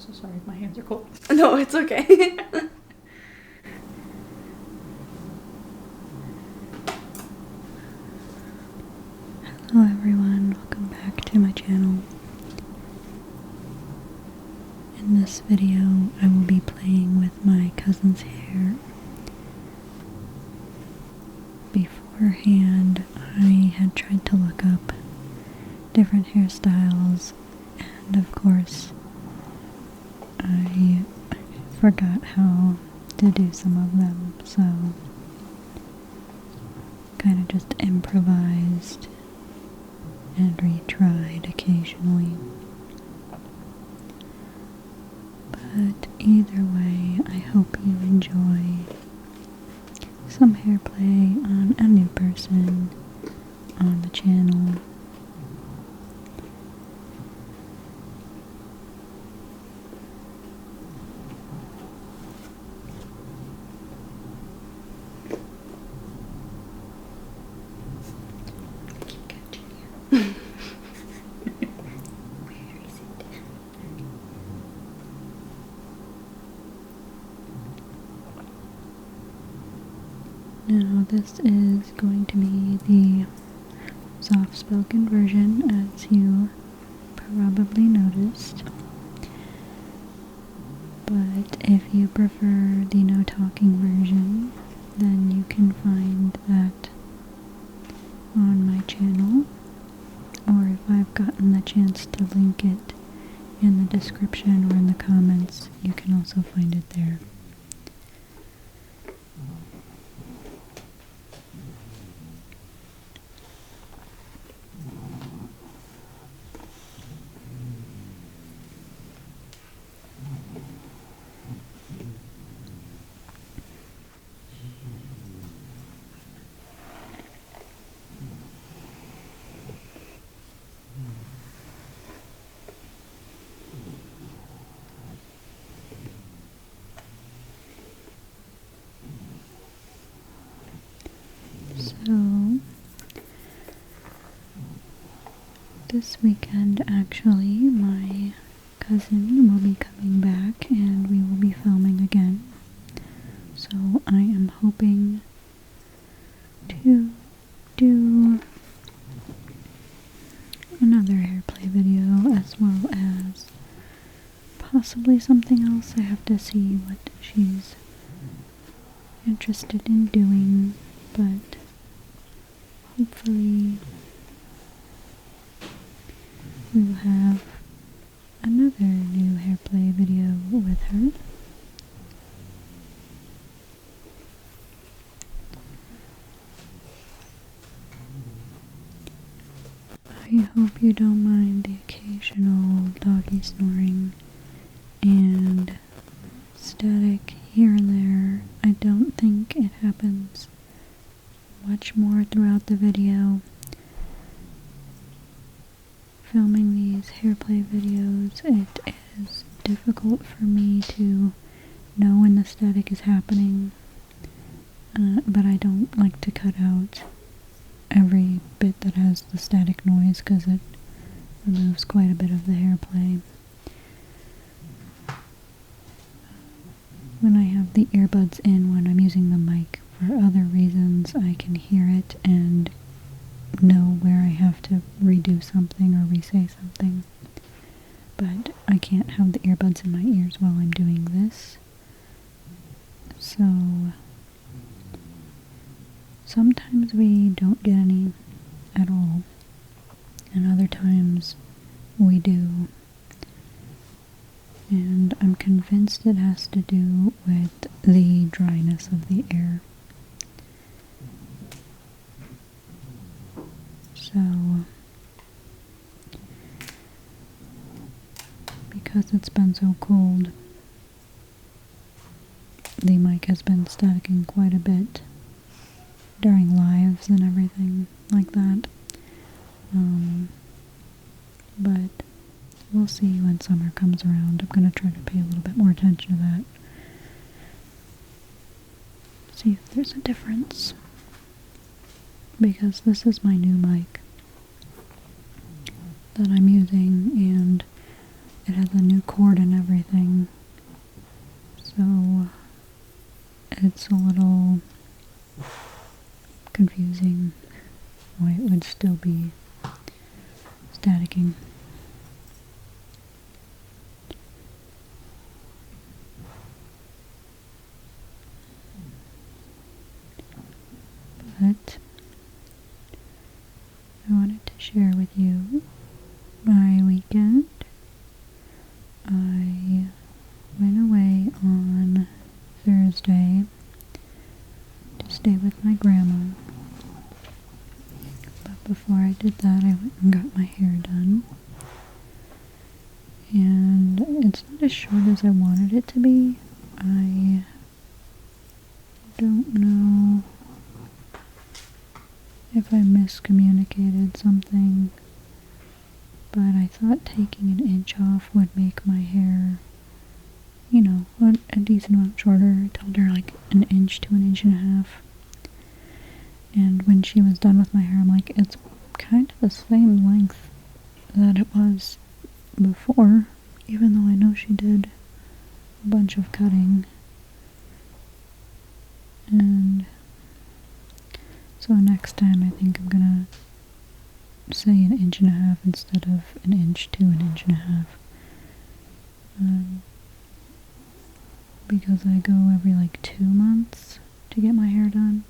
so sorry if my hands are cold. No, it's okay. Hello everyone, welcome back to my channel. In this video, I will be playing with my cousin's hair. Beforehand, I had tried to look up different hairstyles, and of course, I forgot how to do some of them, so kind of just improvised and retried occasionally. But either way, I hope you enjoy some hair play on a new person on the channel. Now this is going to be the soft-spoken version, as you probably noticed. But if you prefer the no-talking version, then you can find that on my channel, or if I've gotten the chance to link it in the description or in the comments, you can also find it there. So, this weekend actually, my cousin will be coming back and we will be filming again. So I am hoping to do another hairplay video as well as possibly something else. I have to see what she's interested in doing, but hopefully we will have another new hairplay video with her. I hope you don't mind the occasional doggy snoring and static here and there. I don't think it happens much more throughout the video. Filming these hairplay videos, it is difficult for me to know when the static is happening, but I don't like to cut out every bit that has the static noise because it removes quite a bit of the hairplay. When I have the earbuds in when I'm using the mic for other reasons, I can hear it and know where I have to redo something or re-say something. But I can't have the earbuds in my ears while I'm doing this. So sometimes we don't get any at all, and other times we do. And I'm convinced it has to do with the dryness of the air. So, because it's been so cold, the mic has been staticking quite a bit during lives and everything like that. But we'll see when summer comes around. I'm going to try to pay a little bit more attention to that. See if there's a difference. Because this is my new mic that I'm using, and it has a new cord and everything. it's a little confusing why it would still be staticking. But I wanted to share with you my weekend. I went away on Thursday to stay with my grandma. But before I did that, I went and got my hair done. And it's not as short as I wanted it to be. I don't know if I miscommunicated something, but I thought taking an inch off would make my hair, you know, a decent amount shorter. I told her like an inch to an inch and a half. And when she was done with my hair, I'm like, it's kind of the same length that it was before, even though I know she did a bunch of cutting. And so next time I think I'm gonna say an inch and a half instead of an inch to an inch and a half. Because I go every like 2 months to get my hair done.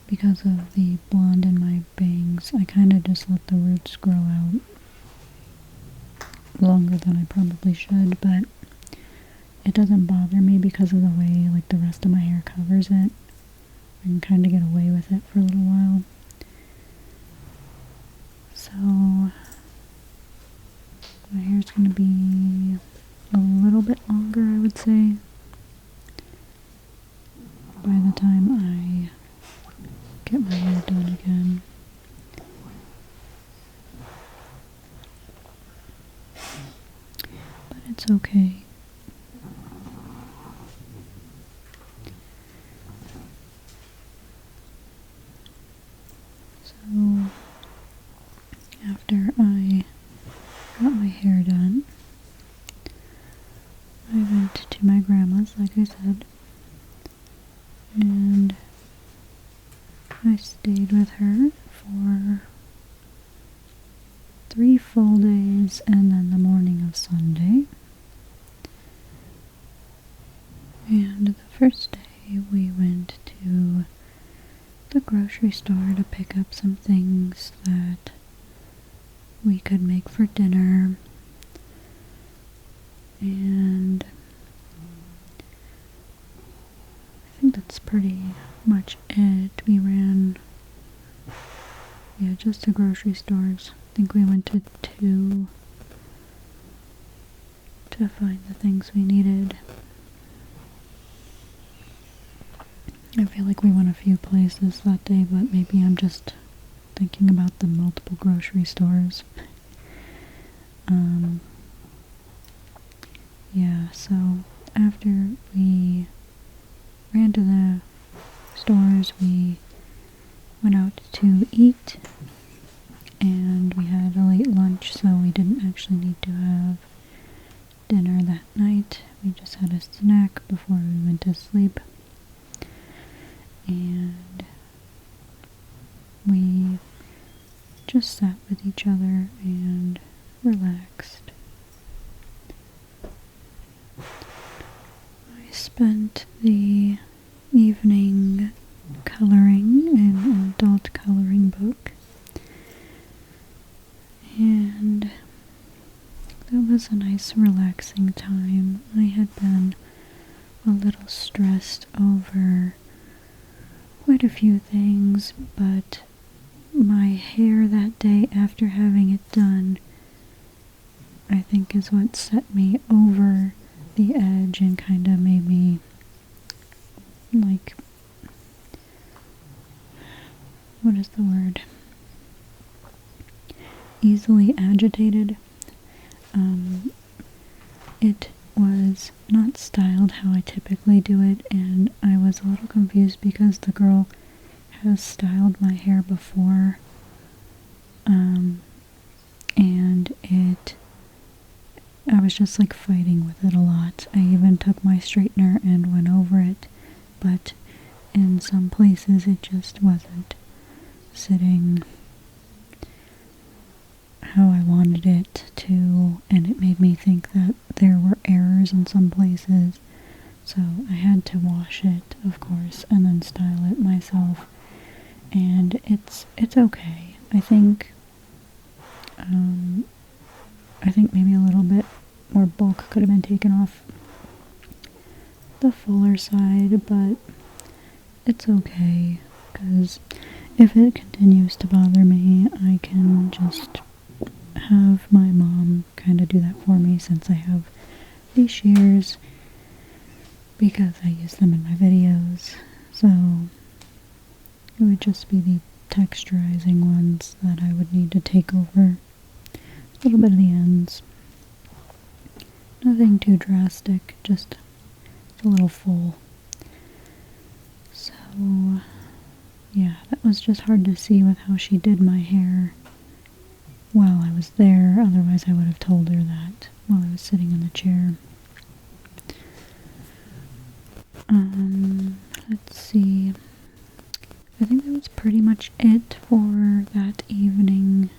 Because of the blonde in my bangs, I kind of just let the roots grow out longer than I probably should, but it doesn't bother me because of the way like the rest of my hair covers it. I can kind of get away with it for a little while. So my hair's going to be a little bit longer, I would say, by the time I get my hair done again. But it's okay. So after I got my hair done, I went to my grandma's, like I said, and I stayed with her for 3 full days and then the morning of Sunday. And the first day we went to the grocery store to pick up some things that we could make for dinner. And I think that's pretty much it. We ran, just to grocery stores. I think we went to 2 to find the things we needed. I feel like we went a few places that day, but maybe I'm just thinking about the multiple grocery stores. So after we ran to the stores, we went out to eat, and we had a late lunch, so we didn't actually need to have dinner that night. We just had a snack before we went to sleep. And we just sat with each other and relaxed. I spent the evening coloring in an adult coloring book, and that was a nice relaxing time. I had been a little stressed over quite a few things, but my hair that day after having it done, I think, is what set me over the edge and kind of made me like, what is the word? Easily agitated. It was not styled how I typically do it, and I was a little confused because the girl has styled my hair before, and I was just like fighting with it a lot. I even took my straightener and went over it, but in some places it just wasn't sitting how I wanted it to, and it made me think that there were errors in some places. So I had to wash it, of course, and then style it myself. And it's okay. I think maybe a little bit more bulk could have been taken off the fuller side, but it's okay, because if it continues to bother me, I can just have my mom kind of do that for me, since I have these shears, because I use them in my videos. So it would just be the texturizing ones that I would need to take over a little bit of the ends. Nothing too drastic, just a little full. So yeah, that was just hard to see with how she did my hair while I was there. Otherwise I would have told her that while I was sitting in the chair. Let's see. I think that was pretty much it for that evening.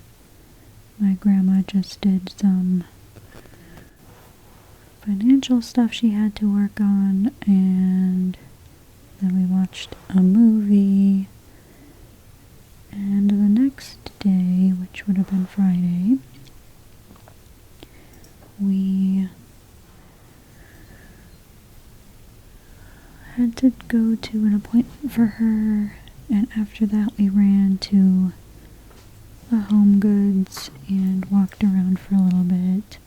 My grandma just did some financial stuff she had to work on, and then we watched a movie. And the next day, which would have been Friday, we had to go to an appointment for her, and after that we ran to the Home Goods and walked around for a little bit.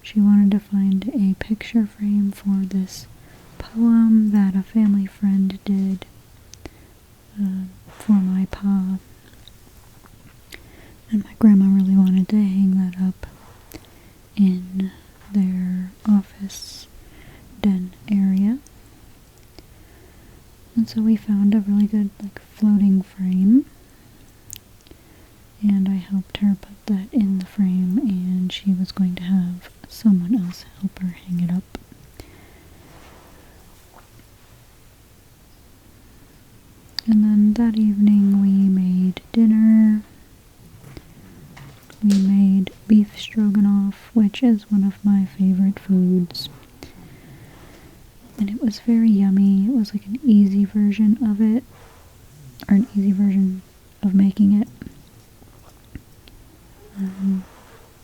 She wanted to find a picture frame for this poem that a family friend did for my pa, and my grandma really wanted to hang that up in their office den area. And so we found a really good floating frame, and I helped her put that in the frame, and she was going to have someone else help her hang it up. And then that evening we made dinner. We made beef stroganoff, which is one of my favorite foods. And it was very yummy. It was like an easy version of it, or an easy version of making it.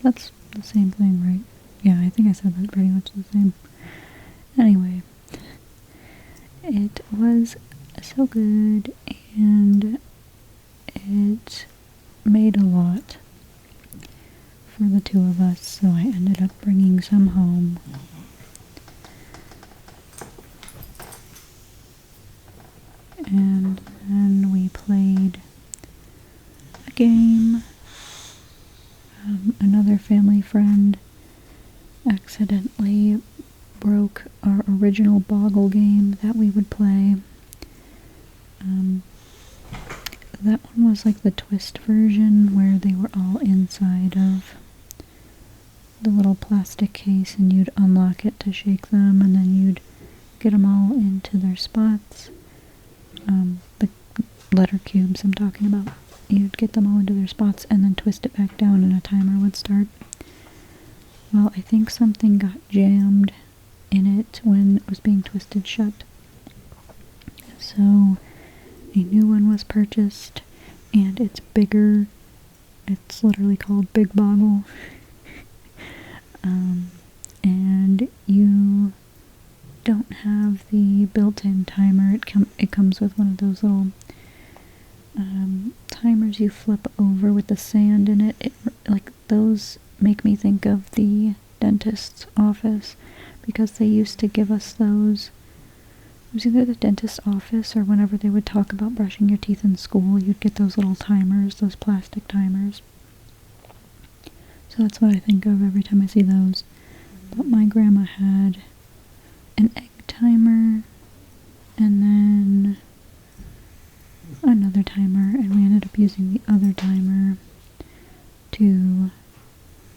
That's the same thing, right? Yeah, I think I said that pretty much the same. Anyway, it was so good, and it made a lot for the two of us, so I ended up bringing some home. And then we played a game. Another family friend accidentally broke our original Boggle game that we would play. That one was like the twist version, where they were all inside of the little plastic case, and you'd unlock it to shake them, and then you'd get them all into their spots. The letter cubes I'm talking about. You'd get them all into their spots and then twist it back down, and a timer would start. Well, I think something got jammed in it when it was being twisted shut. So a new one was purchased, and it's bigger. It's literally called Big Boggle. And you don't have the built-in timer. It comes with one of those little timers you flip over with the sand in it. Like, those make me think of the dentist's office, because they used to give us those. It was either the dentist's office or whenever they would talk about brushing your teeth in school, you'd get those little timers, those plastic timers. So that's what I think of every time I see those. But my grandma had an egg timer, and then another timer, and we ended up using the other timer to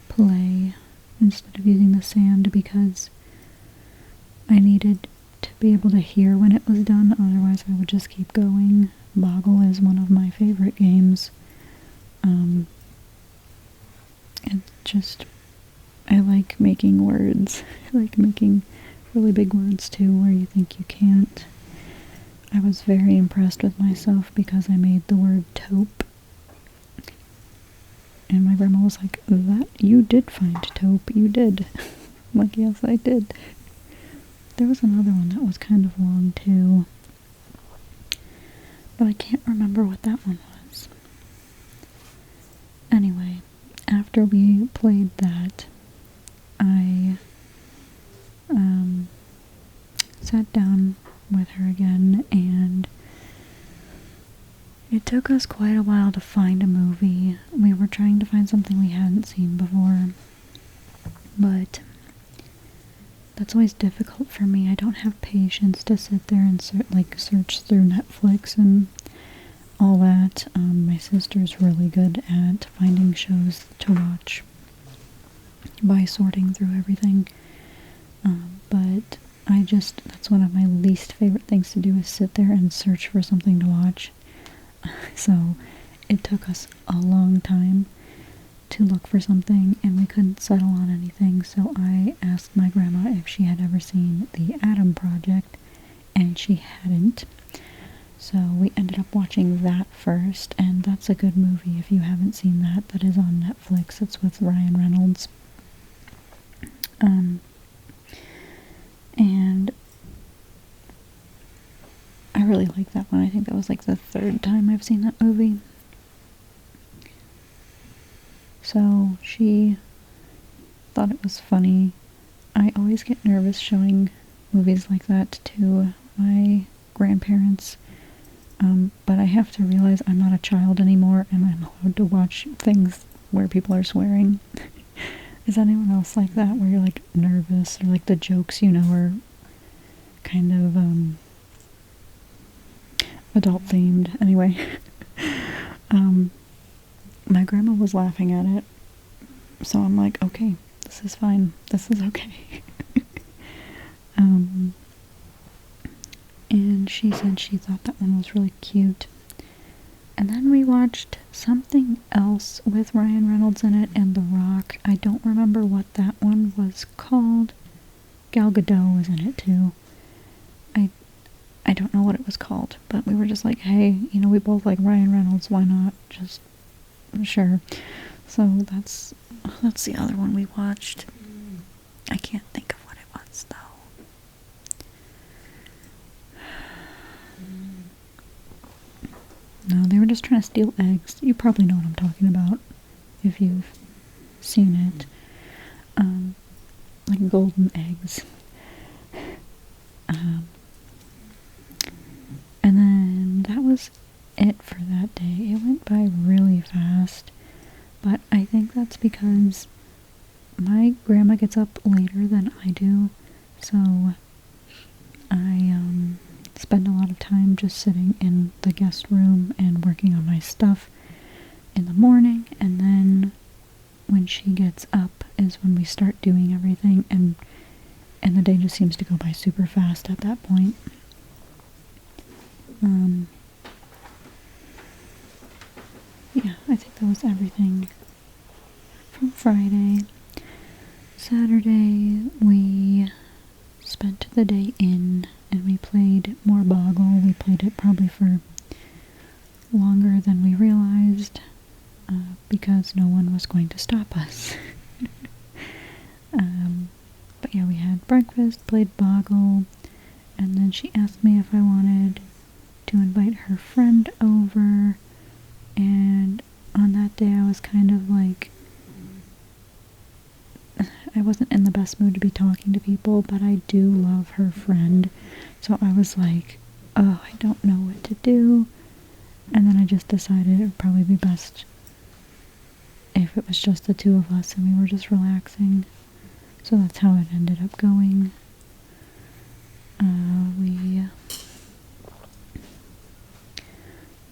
play. And instead of using the sand because I needed to be able to hear when it was done, otherwise I would just keep going. Boggle is one of my favorite games. It's just, I like making words. I like making really big words too, where you think you can't. I was very impressed with myself because I made the word taupe. And my grandma was like, "That, you did find taupe, you did." I'm like, "Yes, I did." There was another one that was kind of long too, but I can't remember what that one was. Anyway, after we played that, I sat down with her again, and it took us quite a while to find a movie. We were trying to find something we hadn't seen before, but that's always difficult for me. I don't have patience to sit there and search through Netflix and all that. My sister's really good at finding shows to watch by sorting through everything. But that's one of my least favorite things to do, is sit there and search for something to watch. So it took us a long time to look for something, and we couldn't settle on anything, so I asked my grandma if she had ever seen The Atom Project, and she hadn't. So we ended up watching that first, and that's a good movie if you haven't seen that. That is on Netflix. It's with Ryan Reynolds. And I really like that one. I think that was like the third time I've seen that movie. So she thought it was funny. I always get nervous showing movies like that to my grandparents, but I have to realize I'm not a child anymore, and I'm allowed to watch things where people are swearing. Is anyone else like that, where you're like nervous, or like the jokes are kind of adult themed? Anyway, my grandma was laughing at it, so I'm like, okay, this is fine, this is okay. And she said she thought that one was really cute. And then we watched something else with Ryan Reynolds in it and The Rock. I don't remember what that one was called. Gal Gadot was in it too. I don't know what it was called, but we were just like, hey, we both like Ryan Reynolds, why not? Just, sure. So that's the other one we watched. I can't think of what it was, though. No, they were just trying to steal eggs. You probably know what I'm talking about if you've seen it. Like golden eggs. And then that was it for that day. It went by really fast, but I think that's because my grandma gets up later than I do, so I spend a lot of time just sitting in the guest room and working on my stuff in the morning, and then when she gets up is when we start doing everything, and the day just seems to go by super fast at that point. Yeah, I think that was everything from Friday. Saturday, we spent the day in, and we played more Boggle. We played it probably for longer than we realized, because no one was going to stop us. But yeah, we had breakfast, played Boggle, and then she asked me if I wanted to invite her friend over, and on that day I was kind of like, I wasn't in the best mood to be talking to people, but I do love her friend, so I was like, oh, I don't know what to do, and then I just decided it would probably be best if it was just the two of us and we were just relaxing, so that's how it ended up going. We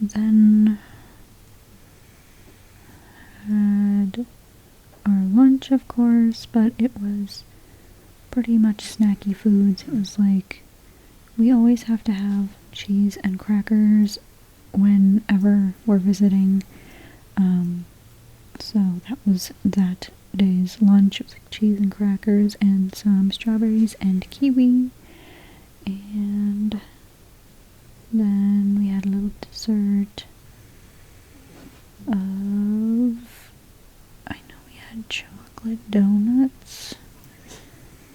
then had our lunch lunch, of course, but it was pretty much snacky foods. It was like, we always have to have cheese and crackers whenever we're visiting. So that was that day's lunch. It was like cheese and crackers and some strawberries and kiwi. And then we had a little dessert of, I know we had chocolate donuts,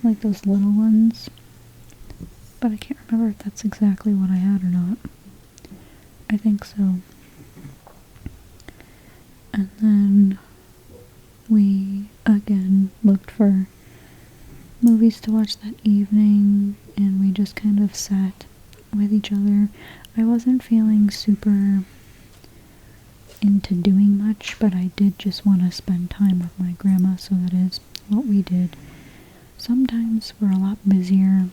like those little ones, but I can't remember if that's exactly what I had or not. I think so. And then we again looked for movies to watch that evening, and we just kind of sat with each other. I wasn't feeling super into doing much, but I did just want to spend time with my grandma, so that is what we did. Sometimes we're a lot busier,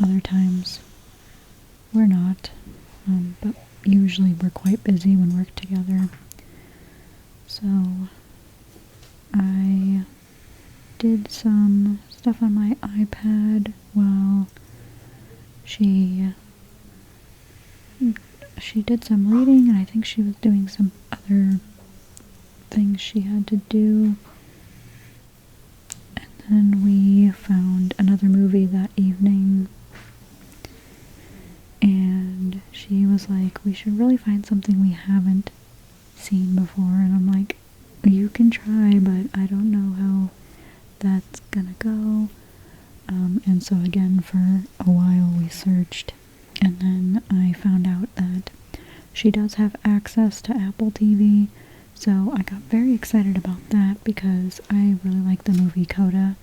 other times we're not, but usually we're quite busy when we're together. So I did some stuff on my iPad while she did some reading, and I think she was doing some other things she had to do. And then we found another movie that evening, and she was like, we should really find something we haven't seen before, and I'm like, you can try, but I don't know how that's gonna go. And so again, for a while we searched, and then I found out that she does have access to Apple TV, so I got very excited about that because I really like the movie Coda,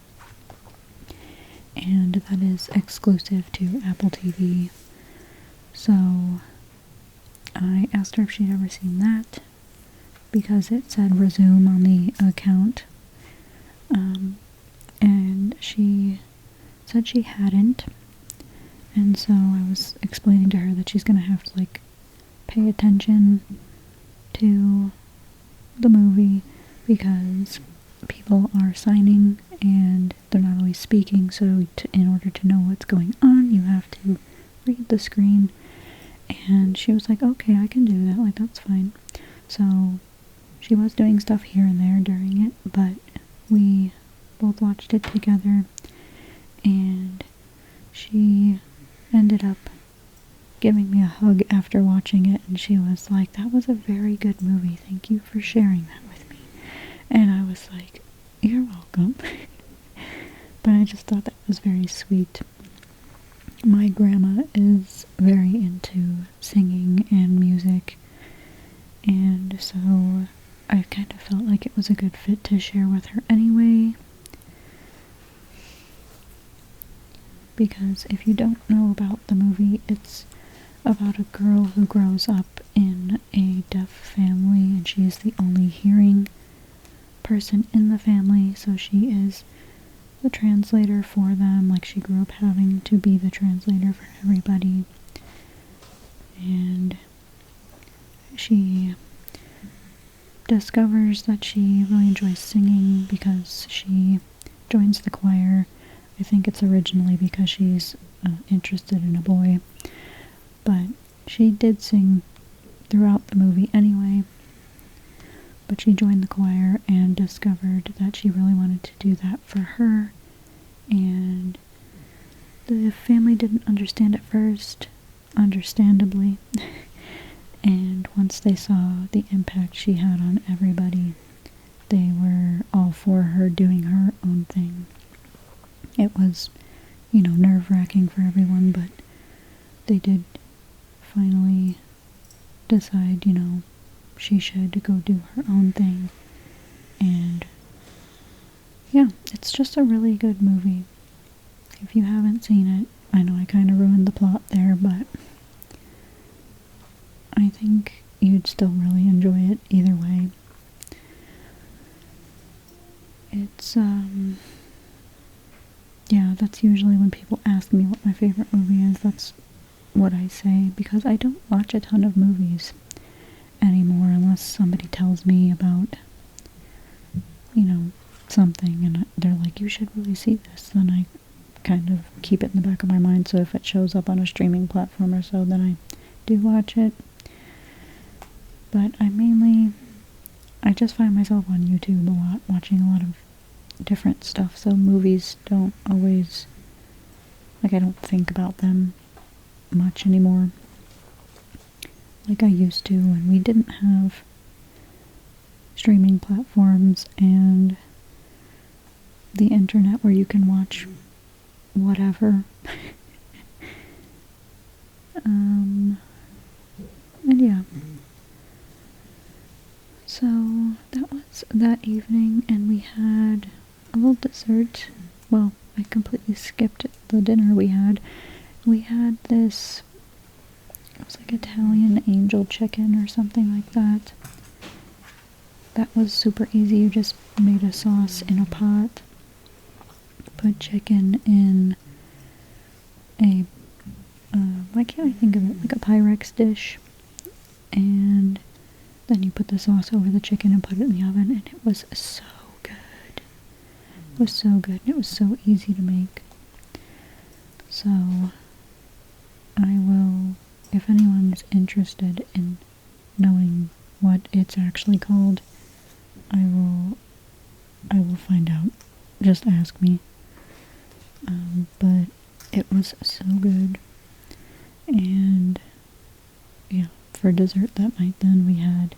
and that is exclusive to Apple TV. So I asked her if she'd ever seen that, because it said resume on the account, and she said she hadn't, and so I was explaining to her that she's gonna have to like pay attention to the movie because people are signing and they're not always speaking, so in order to know what's going on you have to read the screen. And she was like, okay, I can do that, like that's fine. So she was doing stuff here and there during it, but we both watched it together, and she ended up giving me a hug after watching it, and she was like, that was a very good movie, thank you for sharing that with me. And I was like, you're welcome. But I just thought that was very sweet. My grandma is very into singing and music, and so I kind of felt like it was a good fit to share with her anyway. Because if you don't know about the movie, it's about a girl who grows up in a deaf family, and she is the only hearing person in the family, so she is the translator for them. Like, she grew up having to be the translator for everybody, and she discovers that she really enjoys singing because she joins the choir. I think it's originally because she's interested in a boy, but she did sing throughout the movie anyway. But she joined the choir and discovered that she really wanted to do that for her, and the family didn't understand at first, understandably. And once they saw the impact she had on everybody, they were all for her doing her own thing. It was, nerve-wracking for everyone, but they did finally decide, she should go do her own thing. And yeah, it's just a really good movie. If you haven't seen it, I know I kind of ruined the plot there, but I think you'd still really enjoy it either way. It's, yeah, that's usually when people ask me what my favorite movie is, that's what I say, because I don't watch a ton of movies anymore unless somebody tells me about, something and they're like, you should really see this, then I kind of keep it in the back of my mind, so if it shows up on a streaming platform or so, then I do watch it. But I just find myself on YouTube a lot, watching a lot of different stuff, so movies don't always, like, I don't think about them much anymore like I used to when we didn't have streaming platforms and the internet where you can watch whatever. And yeah. So that was that evening, and we had a little dessert. Well, I completely skipped the dinner we had. We had this, it was like Italian angel chicken or something like that. That was super easy. You just made a sauce in a pot, put chicken in a, why can't I think of it, like a Pyrex dish, and then you put the sauce over the chicken and put it in the oven, and it was so good. It was so good. It was so easy to make. So, I will, if anyone is interested in knowing what it's actually called, I will find out. Just ask me. But it was so good. And yeah, for dessert that night then we had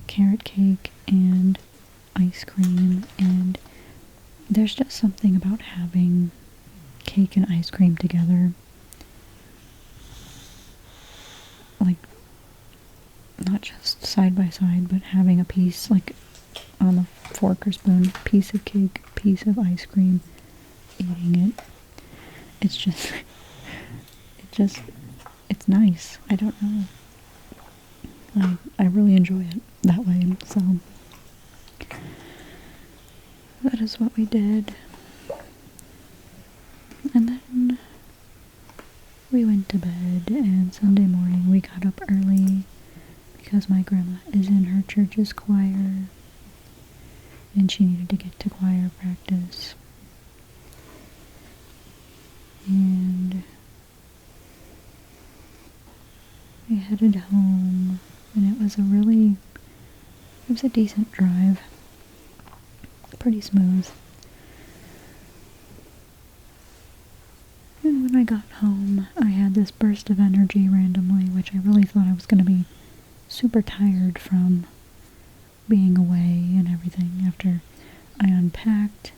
carrot cake and ice cream, and there's just something about having cake and ice cream together. Like, not just side by side, but having a piece, like, on the fork or spoon, piece of cake, piece of ice cream, eating it. It's just, it's nice. I don't know. I really enjoy it that way, so that is what we did. And then we went to bed, and Sunday morning we got up early because my grandma is in her church's choir, and she needed to get to choir practice. And we headed home, and it was a decent drive. Pretty smooth. And when I got home, I had this burst of energy randomly, which I really thought I was going to be super tired from being away and everything. After I unpacked,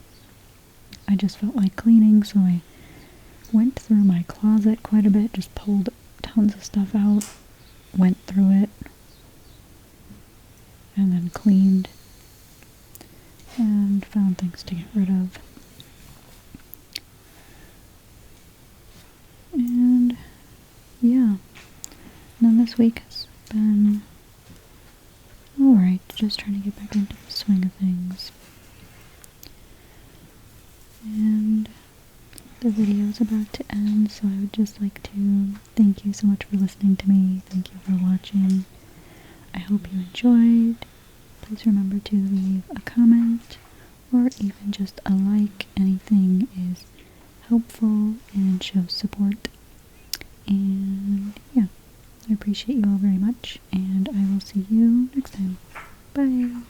I just felt like cleaning, so I went through my closet quite a bit, just pulled tons of stuff out, went through it, and then cleaned, and found things to get rid of. And yeah, and then this week has been alright, just trying to get back into the swing of things. And the video is about to end, so I would just like to thank you so much for listening to me. Thank you for watching. I hope you enjoyed. Please remember to leave a comment or even just a like. Anything is helpful and shows support. And yeah, I appreciate you all very much, and I will see you next time. Bye!